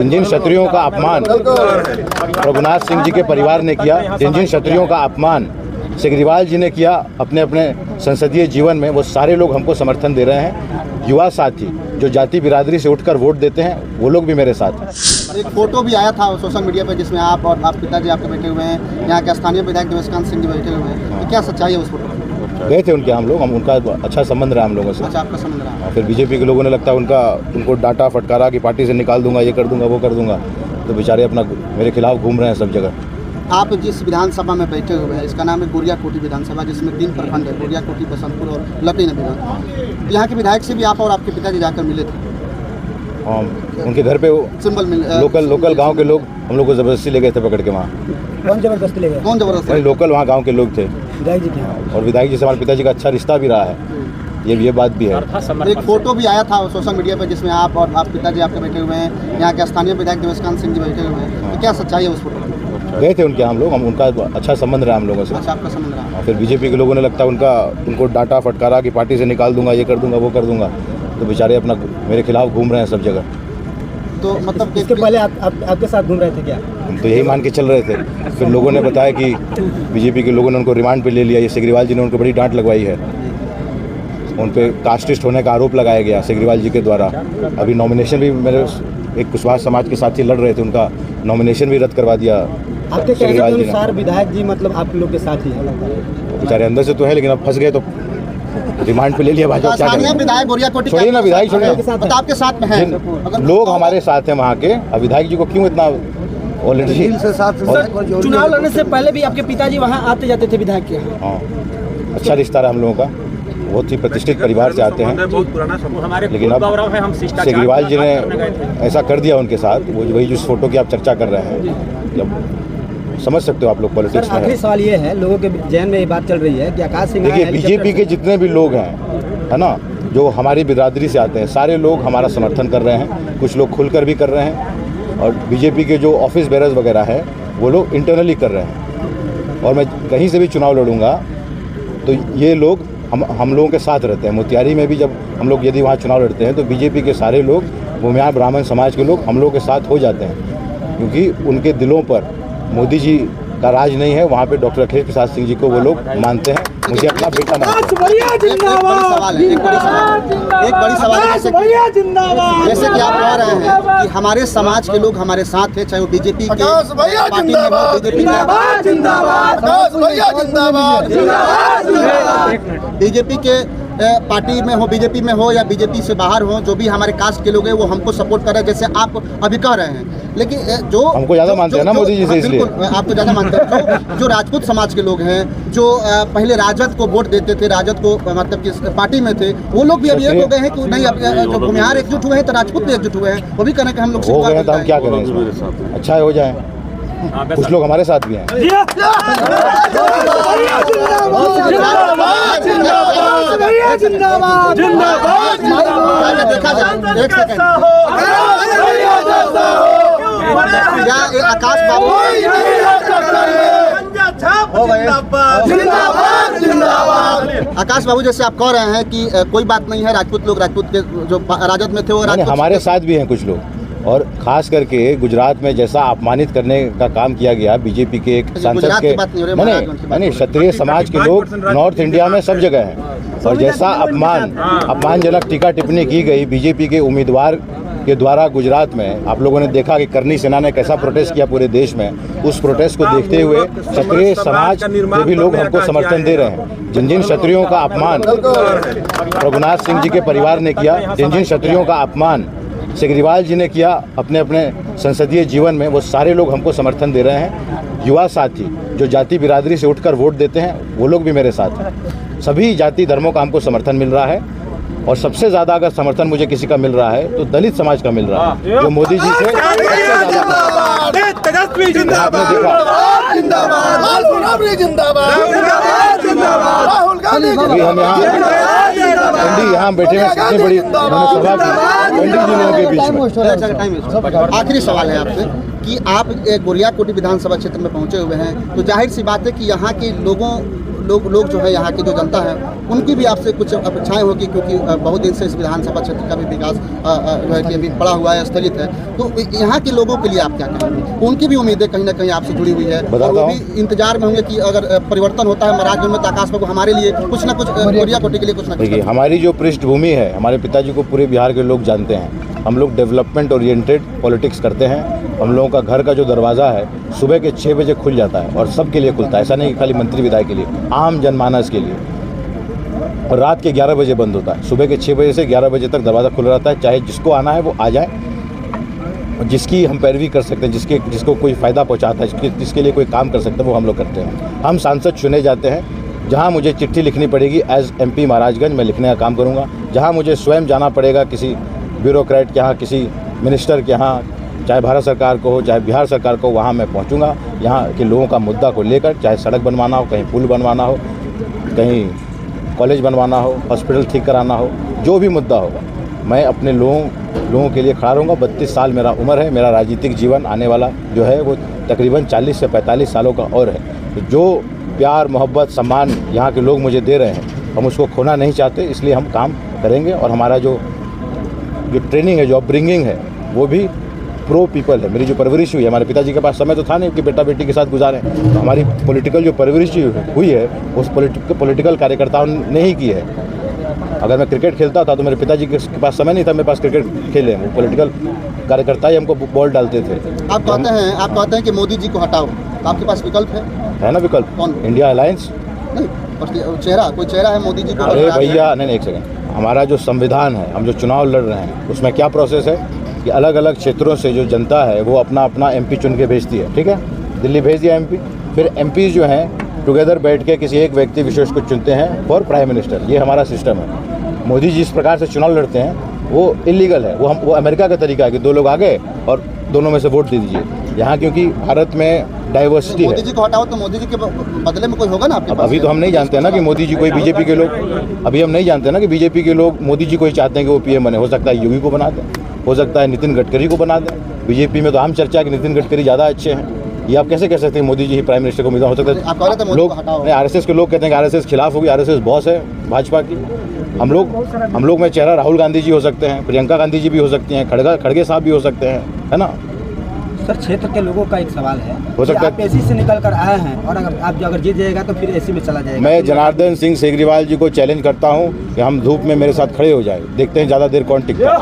जिन क्षत्रियों का अपमान रघुनाथ सिंह जी के परिवार ने किया, जिन क्षत्रियों का अपमान सिग्रीवाल जी ने किया अपने अपने संसदीय जीवन में, वो सारे लोग हमको समर्थन दे रहे हैं। युवा साथी जो जाति बिरादरी से उठकर वोट देते हैं, वो लोग भी मेरे साथ हैं। एक फोटो भी आया था सोशल मीडिया पर जिसमें आप और आप पिताजी आपके बैठे हुए हैं, यहाँ के स्थानीय विधायक देवेशकांत सिंह जी बैठे हुए हैं, तो क्या सच्चाई है उस फोटो? गए थे उनके, हम लोग उनका अच्छा संबंध रहा हम लोगों से। अच्छा, आपका संबंध रहा। फिर बीजेपी के लोगों ने लगता है उनको डांटा फटकारा कि पार्टी से निकाल दूंगा, ये कर दूंगा, वो कर दूंगा, तो बेचारे अपना मेरे खिलाफ घूम रहे हैं सब जगह। आप जिस विधानसभा में बैठे हुए हैं, इसका नाम है गुड़ियाकोटी विधानसभा, जिसमें 3 प्रखंड है, गुड़ियाकोटी, बसंतपुर और लकड़ी नगर। यहाँ के विधायक से भी आप और आपके पिताजी जाकर मिले थे? हाँ, उनके घर पे सिंबल मिल लोकल गांव के लोग हम लोग को ज़बरदस्ती ले गए थे पकड़ के वहाँ। कौन ज़बरदस्ती ले गए? कौन ज़बरदस्ती? वही लोकल वहाँ गांव के लोग थे। विधायक जी के यहाँ? और विधायक जी से हमारे पिताजी का अच्छा रिश्ता भी रहा है, ये बात भी है। एक फोटो भी आया था सोशल मीडिया पर जिसमें आप और आप पिताजी आपके बैठे हुए हैं, यहाँ के स्थानीय विधायक देवेशकांत सिंह जी बैठे हुए हैं, तो क्या सच्चाई है उस फोटो? गए थे उनके, हम लोग उनका अच्छा संबंध रहा हम लोगों से। अच्छा, आपका संबंध रहा। फिर बीजेपी के लोगों ने लगता है उनको डांटा फटकारा कि पार्टी से निकाल दूंगा, ये कर दूंगा, वो कर दूंगा, तो बेचारे अपना मेरे खिलाफ घूम रहे हैं सब जगह। तो मतलब इसके पहले आपके साथ घूम रहे थे क्या? हम तो यही मान के चल रहे थे। फिर लोगों ने बताया कि बीजेपी के लोगों ने उनको रिमांड पे ले लिया। ये सिग्रीवाल जी ने उनको बड़ी डांट लगवाई है, उन पे कास्टिस्ट होने का आरोप लगाया गया सिग्रीवाल जी के द्वारा। अभी नॉमिनेशन भी मेरे एक कुशवाहा समाज के साथी लड़ रहे थे, उनका नॉमिनेशन भी रद्द करवा दिया। आपके कहने के अनुसार विधायक जी मतलब आप लोग के साथ ही है? बेचारे अंदर से तो है, लेकिन अब फंस गए तो रिमांड पे ले लिया भाजपा। विधायक गुड़ियाकोटी छोड़िए ना, विधायक छोड़िए, तो आपके साथ में है लोग हमारे साथ हैं वहाँ के। अब विधायक जी को क्यों इतना ऑलरेडी चुनाव लड़ने से पहले भी आपके पिताजी वहाँ आते जाते थे विधायक के यहाँ? हाँ, अच्छा रिश्ता रहा हम लोगों का, बहुत ही प्रतिष्ठित परिवार से आते हैं। लेकिन अब सिग्रीवाल जी ने ऐसा कर दिया उनके साथ, वो वही जिस फोटो की आप चर्चा कर रहे हैं, जब समझ सकते हो आप लोग पॉलिटिक्स में। आखिरी सवाल ये है, लोगों के जहन में ये बात चल रही है कि आकाश सिंह, देखिए बीजेपी के जितने भी लोग हैं, है ना, जो हमारी बिरादरी से आते हैं, सारे लोग हमारा समर्थन कर रहे हैं। कुछ लोग खुलकर भी कर रहे हैं, और बीजेपी के जो ऑफिस बेरर्स वगैरह है वो लोग इंटरनली कर रहे हैं। और मैं कहीं से भी चुनाव लड़ूंगा तो ये लोग हम लोगों के साथ रहते हैं। मोतिहारी में भी जब हम लोग यदि वहाँ चुनाव लड़ते हैं तो बीजेपी के सारे लोग, भूमिहार ब्राह्मण समाज के लोग हम लोगों के साथ हो जाते हैं, क्योंकि उनके दिलों पर मोदी जी का राज नहीं है। वहाँ पे डॉक्टर अखिलेश प्रसाद सिंह जी को वो लोग मानते हैं, मुझे अपना बेटा मानते हैं। एक बड़ी सवाल है, जैसे कि आप कह रहे हैं कि हमारे समाज के लोग हमारे साथ हैं, चाहे वो बीजेपी के पार्टी में हो, बीजेपी के पार्टी में हो, बीजेपी में हो या बीजेपी से बाहर हो, जो भी हमारे कास्ट के लोग हैं वो हमको सपोर्ट कर रहे हैं, जैसे आप अभी कह रहे हैं। लेकिन जो हमको ज़्यादा मानते हैं ना मोदी जी से, इसलिए आप तो ज़्यादा मानते हैं। जो राजपूत समाज के लोग हैं, जो पहले राजद को वोट देते थे, राजद को मतलब किस पार्टी में थे, वो लोग भी अब एक हो गए हैं कि नहीं, अब जो भूमिहार एकजुट हुए हैं तो राजपूत भी एकजुट हुए हैं, वो भी करें कि हम लोग हो गए हैं, तो हम क्या करें इसमें? अच्छा हो जाए, कुछ लोग हमारे साथ भी हैं। देखा जाए, एक सेकंड, आकाश बाबू आकाश बाबू, जैसे आप कह रहे हैं कि कोई बात नहीं है, राजपूत लोग, राजपूत के जो राजद में थे वो हमारे साथ भी हैं कुछ लोग। और खास करके गुजरात में जैसा अपमानित करने का काम किया गया बीजेपी के एक सांसद के, नहीं, क्षत्रिय समाज के लोग नॉर्थ इंडिया में सब जगह हैं। और जैसा अपमानजनक टीका टिप्पणी की गई बीजेपी के उम्मीदवार के द्वारा गुजरात में, आप लोगों ने देखा कि करनी सेना ने कैसा प्रोटेस्ट किया पूरे देश में। उस प्रोटेस्ट को देखते हुए क्षत्रिय समाज के भी लोग हमको समर्थन दे रहे हैं। जिन क्षत्रियों का अपमान रघुनाथ सिंह जी के परिवार ने किया, जिन क्षत्रियों का अपमान सिग्रीवाल जी ने किया अपने अपने संसदीय जीवन में, वो सारे लोग हमको समर्थन दे रहे हैं। युवा साथी जो जाति बिरादरी से उठकर वोट देते हैं, वो लोग भी मेरे साथ हैं। सभी जाति धर्मों का हमको समर्थन मिल रहा है, और सबसे ज़्यादा अगर समर्थन मुझे किसी का मिल रहा है तो दलित समाज का मिल रहा है, जो मोदी जी से यहाँ बैठे हैं, कितनी बड़ी सभा की के बीच में। आखिरी सवाल है आपसे कि आप गुड़ियाकोटी विधानसभा क्षेत्र में पहुंचे हुए हैं, तो जाहिर सी बात है कि यहाँ के लोग जो है यहाँ की जो जनता है उनकी भी आपसे कुछ अपेक्षाएं होगी, क्योंकि बहुत दिन से इस विधानसभा क्षेत्र का भी विकास जो है कि अभी पड़ा हुआ है, स्थगित है। तो यहाँ के लोगों के लिए आप क्या कहेंगे? उनकी भी उम्मीदें कहीं ना कहीं आपसे जुड़ी हुई है और वो भी इंतजार में होंगे कि अगर परिवर्तन होता है महाराजगंज में तो आकाश बाबू हमारे लिए कुछ ना कुछ, कोरिया कोटी के लिए कुछ ना कुछ। देखिए, हमारी जो पृष्ठभूमि है, हमारे पिताजी को पूरे बिहार के लोग जानते हैं। हम लोग डेवलपमेंट ओरिएंटेड पॉलिटिक्स करते हैं। हम लोगों का घर का जो दरवाज़ा है सुबह के 6 बजे खुल जाता है और सबके लिए खुलता है। ऐसा नहीं कि खाली मंत्री विधायक के लिए, आम जनमानस के लिए। और रात के 11 बजे बंद होता है। सुबह के 6 बजे से 11 बजे तक दरवाज़ा खुला रहता है। चाहे जिसको आना है वो आ जाए, जिसकी हम पैरवी कर सकते हैं, जिसको कोई फ़ायदा पहुंचाता है, जिसके लिए कोई काम कर सकते हैं, वो हम लोग करते हैं। हम सांसद चुने जाते हैं। जहां मुझे चिट्ठी लिखनी पड़ेगी एज MP महाराजगंज, मैं लिखने का काम करूंगा। जहां मुझे स्वयं जाना पड़ेगा किसी ब्यूरोक्रेट के यहाँ, किसी मिनिस्टर के यहाँ, चाहे भारत सरकार को हो चाहे बिहार सरकार को, वहाँ मैं पहुँचूँगा। यहाँ के लोगों का मुद्दा को लेकर, चाहे सड़क बनवाना हो, कहीं पुल बनवाना हो, कहीं कॉलेज बनवाना हो, हॉस्पिटल ठीक कराना हो, जो भी मुद्दा होगा, मैं अपने लोगों के लिए खड़ा रहूँगा। 32 साल मेरा उम्र है। मेरा राजनीतिक जीवन आने वाला जो है वो तकरीबन 40 से 45 सालों का और है। तो जो प्यार, मोहब्बत, सम्मान यहाँ के लोग मुझे दे रहे हैं, हम उसको खोना नहीं चाहते, इसलिए हम काम करेंगे। और हमारा जो ट्रेनिंग है, जो अपब्रिंगिंग है, वो भी प्रो पीपल है। मेरी जो परवरिश हुई है, हमारे पिताजी के पास समय तो था नहीं कि बेटा बेटी के साथ गुजारें, तो हमारी पॉलिटिकल जो परवरिश हुई है उस पॉलिटिकल कार्यकर्ताओं ने ही की है। अगर मैं क्रिकेट खेलता था तो मेरे पिताजी के पास समय नहीं था मेरे पास क्रिकेट खेले, वो पॉलिटिकल कार्यकर्ता ही हमको बॉल डालते थे। आप कहते हैं कि मोदी जी को हटाओ, तो आपके पास विकल्प है ना? विकल्प कौन? इंडिया अलायंस नहीं, कोई चेहरा है मोदी जी को? अरे भैया, नहीं, एक सेकंड। हमारा जो संविधान है, हम जो चुनाव लड़ रहे हैं, उसमें क्या प्रोसेस है कि अलग अलग क्षेत्रों से जो जनता है वो अपना MP चुन के भेजती है। ठीक है, दिल्ली भेज दिया MP, फिर MP जो हैं टुगेदर बैठ के किसी एक व्यक्ति विशेष को चुनते हैं फॉर प्राइम मिनिस्टर। ये हमारा सिस्टम है। मोदी जी इस प्रकार से चुनाव लड़ते हैं वो इलीगल है। वो अमेरिका का तरीका है कि 2 लोग आ गए और दोनों में से वोट दे दीजिए। यहाँ क्योंकि भारत में डाइवर्सिटी है। मोदी जी को हटाओ तो मोदी जी के बदले में कोई होगा ना आपके पास? अभी तो हम नहीं जानते ना कि मोदी जी कोई बीजेपी के लोग, अभी हम नहीं जानते ना कि बीजेपी के लोग मोदी जी को ही चाहते हैं कि वो PM बने। हो सकता है योगी को बना दें, हो सकता है नितिन गडकरी को बना दें। बीजेपी में तो आम चर्चा है कि नितिन गडकरी ज़्यादा अच्छे हैं। ये आप कैसे कह सकते हैं मोदी जी ही प्राइम मिनिस्टर को उम्मीदवार हो सकता है? लोग नहीं, RSS के लोग कहते हैं कि RSS खिलाफ होगी, RSS बॉस है भाजपा की। हम लोग में चेहरा राहुल गांधी जी हो सकते हैं, प्रियंका गांधी जी भी हो सकती हैं, खड़गे साहब भी हो सकते हैं, है ना? सर, क्षेत्र के लोगों का एक सवाल है, हो सकता है आप AC से निकल कर आए हैं और अगर जीत जाएगा तो फिर AC में चला जाएगा। मैं जनार्दन सिंह सेगरीवाल जी को चैलेंज करता हूं कि हम धूप में मेरे साथ खड़े हो जाए, देखते हैं ज़्यादा देर कौन टिकता है।